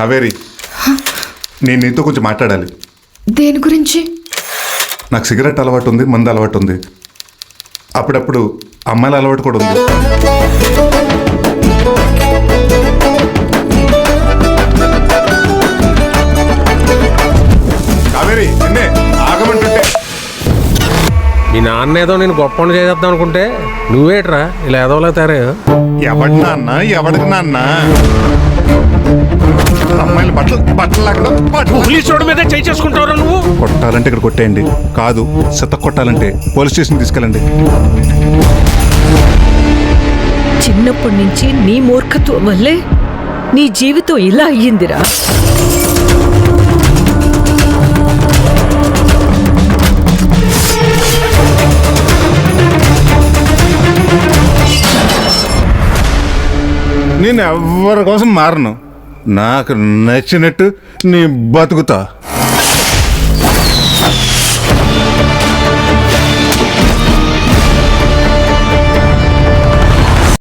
కావేరి, నేను నీతో కొంచెం మాట్లాడాలి. దేని గురించి? నాకు సిగరెట్ అలవాటు ఉంది, మందు అలవాటు ఉంది, అప్పుడప్పుడు అమ్మాయిల అలవాటు కూడా ఉంది. కావేరి, నిన్నే ఆగమంటుంటే. మీ నాన్న ఏదో నేను గొప్ప చేద్దాం అనుకుంటే నువ్వేట్రా ఇలా ఏదోలా తయారు. ఎవడి నాన్న, ఎవడికి నాన్న? అమ్మాయిలు బట్టలు లాగడం, పోలీసు మీద చేయి చేసుకుంటావురా నువ్వు. కొట్టాలంటే ఇక్కడ కొట్టేయండి, కాదు చెత్త కొట్టాలంటే పోలీస్ స్టేషన్ తీసుకెళ్ళండి. చిన్నప్పటి నుంచి నీ మూర్ఖత్వం వల్లే నీ జీవితం ఇలా అయ్యిందిరా. నేను ఎవరి కోసం మారను, నాకు నచ్చినట్టు నీ బతుకుతా.